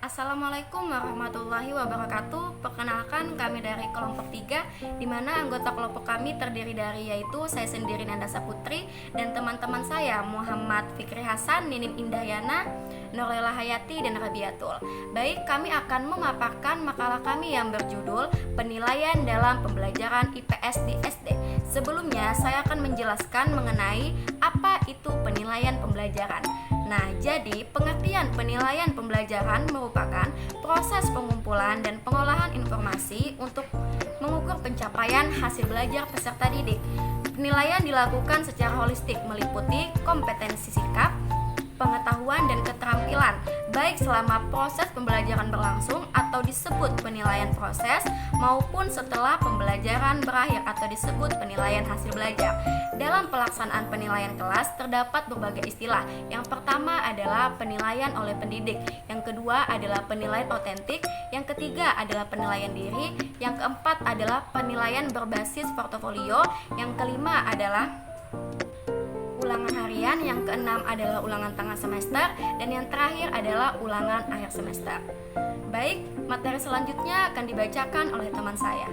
Assalamualaikum warahmatullahi wabarakatuh. Perkenalkan, kami dari kelompok 3, di mana anggota kelompok kami terdiri dari yaitu saya sendiri Nanda Saputri dan teman-teman saya Muhammad Fikri Hasan, Ninin Indahyana, Nurlela Hayati, dan Rabiatul. Baik, kami akan memaparkan makalah kami yang berjudul Penilaian dalam Pembelajaran IPS di SD. Sebelumnya, saya akan menjelaskan mengenai apa itu penilaian pembelajaran. Nah, jadi pengertian penilaian pembelajaran merupakan proses pengumpulan dan pengolahan informasi untuk mengukur pencapaian hasil belajar peserta didik. Penilaian dilakukan secara holistik meliputi kompetensi sikap, pengetahuan dan keterampilan, baik selama proses pembelajaran berlangsung atau disebut penilaian proses maupun setelah pembelajaran berakhir atau disebut penilaian hasil belajar. Dalam pelaksanaan penilaian kelas terdapat berbagai istilah. Yang pertama adalah penilaian oleh pendidik, yang kedua adalah penilaian otentik, yang ketiga adalah penilaian diri, yang keempat adalah penilaian berbasis portofolio, yang kelima adalah ulangan harian, yang keenam adalah ulangan tengah semester, dan yang terakhir adalah ulangan akhir semester. Baik, materi selanjutnya akan dibacakan oleh teman saya.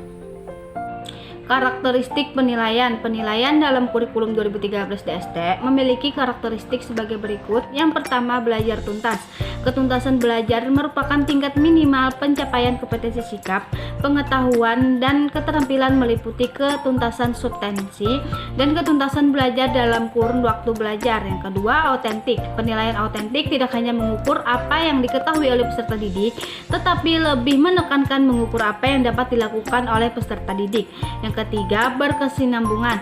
Karakteristik penilaian. Penilaian dalam kurikulum 2013 DST memiliki karakteristik sebagai berikut. Yang pertama, belajar tuntas. Ketuntasan belajar merupakan tingkat minimal pencapaian kompetensi sikap, pengetahuan, dan keterampilan meliputi ketuntasan substansi dan ketuntasan belajar dalam kurun waktu belajar. Yang kedua, autentik. Penilaian autentik tidak hanya mengukur apa yang diketahui oleh peserta didik, tetapi lebih menekankan mengukur apa yang dapat dilakukan oleh peserta didik. Yang ketiga, berkesinambungan.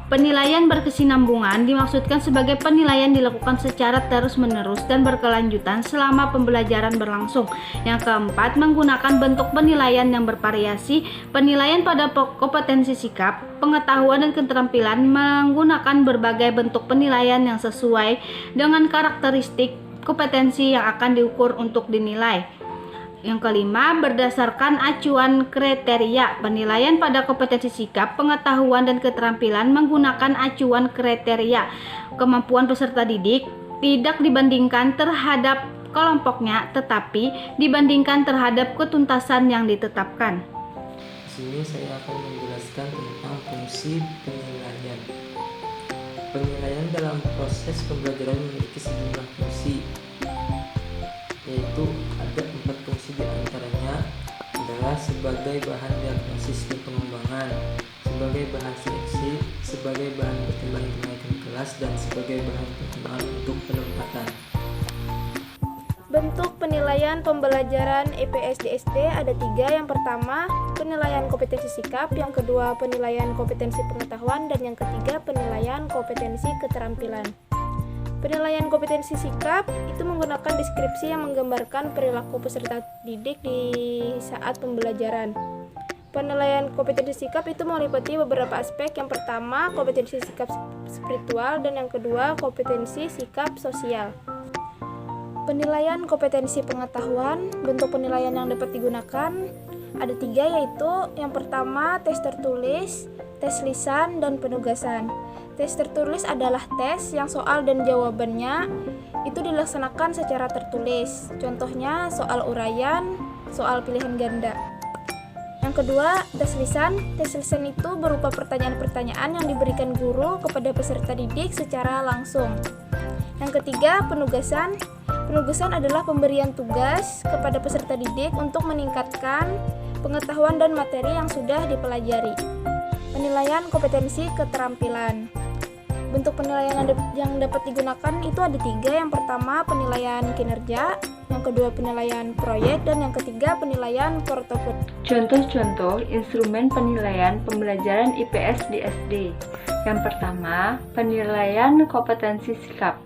Penilaian berkesinambungan dimaksudkan sebagai penilaian dilakukan secara terus-menerus dan berkelanjutan selama pembelajaran berlangsung. Yang keempat, menggunakan bentuk penilaian yang bervariasi. Penilaian pada kompetensi sikap, pengetahuan dan keterampilan menggunakan berbagai bentuk penilaian yang sesuai dengan karakteristik kompetensi yang akan diukur untuk dinilai. Yang kelima, berdasarkan acuan kriteria. Penilaian pada kompetensi sikap, pengetahuan, dan keterampilan menggunakan acuan kriteria. Kemampuan peserta didik tidak dibandingkan terhadap kelompoknya, tetapi dibandingkan terhadap ketuntasan yang ditetapkan. Di sini saya akan menjelaskan tentang fungsi penilaian. Penilaian dalam proses pembelajaran memiliki sejumlah fungsi, yaitu ada 4 fungsi diantaranya adalah sebagai bahan diagnosis dan pengembangan, sebagai bahan seleksi, sebagai bahan pertimbangan kenaikan kelas, dan sebagai bahan pertimbangan untuk penempatan. Bentuk penilaian pembelajaran IPS di SD ada 3. Yang pertama, penilaian kompetensi sikap, yang kedua penilaian kompetensi pengetahuan, dan yang ketiga penilaian kompetensi keterampilan. Penilaian kompetensi sikap itu menggunakan deskripsi yang menggambarkan perilaku peserta didik di saat pembelajaran. Penilaian kompetensi sikap itu meliputi beberapa aspek. Yang pertama, kompetensi sikap spiritual, dan yang kedua, kompetensi sikap sosial. Penilaian kompetensi pengetahuan, bentuk penilaian yang dapat digunakan ada 3, yaitu yang pertama, tes tertulis, tes lisan, dan penugasan. Tes tertulis adalah tes yang soal dan jawabannya itu dilaksanakan secara tertulis. Contohnya soal uraian, soal pilihan ganda. Yang kedua, tes lisan. Tes lisan itu berupa pertanyaan-pertanyaan yang diberikan guru kepada peserta didik secara langsung. Yang ketiga, penugasan. Penugasan adalah pemberian tugas kepada peserta didik untuk meningkatkan pengetahuan dan materi yang sudah dipelajari. Penilaian kompetensi keterampilan. Bentuk penilaian yang dapat digunakan itu ada 3. Yang pertama, penilaian kinerja, yang kedua penilaian proyek, dan yang ketiga penilaian portofolio. Contoh-contoh instrumen penilaian pembelajaran IPS di SD. Yang pertama, penilaian kompetensi sikap,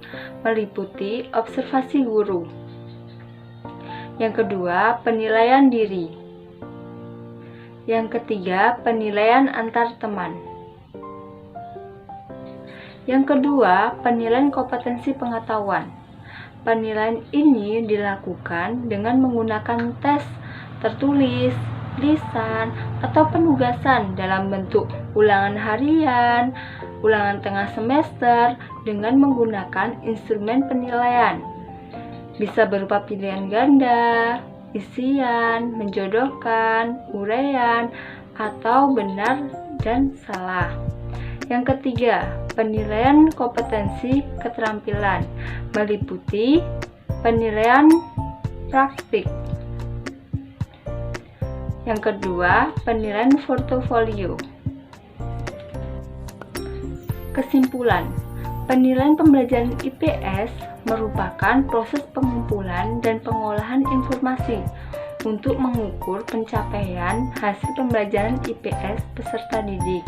meliputi observasi guru. Yang kedua, penilaian diri. Yang ketiga, penilaian antar teman. Yang kedua, penilaian kompetensi pengetahuan. Penilaian ini dilakukan dengan menggunakan tes tertulis, lisan, atau penugasan dalam bentuk ulangan harian, ulangan tengah semester dengan menggunakan instrumen penilaian. Bisa berupa pilihan ganda, isian, menjodohkan, uraian, atau benar dan salah. Yang ketiga, penilaian kompetensi keterampilan meliputi penilaian praktik. Yang kedua, penilaian portofolio. Kesimpulan, penilaian pembelajaran IPS merupakan proses pengumpulan dan pengolahan informasi untuk mengukur pencapaian hasil pembelajaran IPS peserta didik.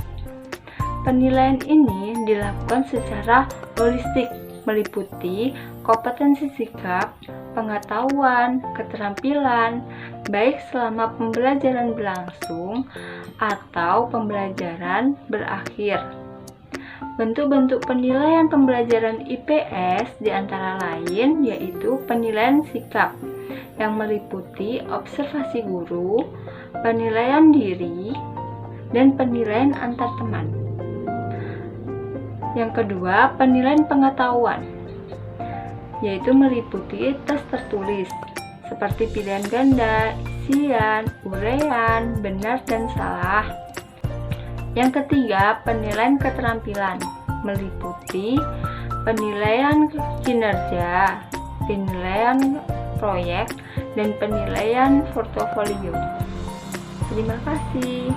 Penilaian ini dilakukan secara holistik, meliputi kompetensi sikap, pengetahuan, keterampilan, baik selama pembelajaran berlangsung atau pembelajaran berakhir. Bentuk-bentuk penilaian pembelajaran IPS diantara lain yaitu penilaian sikap yang meliputi observasi guru, penilaian diri, dan penilaian antar teman. Yang kedua, penilaian pengetahuan yaitu meliputi tes tertulis seperti pilihan ganda, isian, uraian, benar dan salah. Yang ketiga, penilaian keterampilan meliputi penilaian kinerja, penilaian proyek, dan penilaian portofolio. Terima kasih.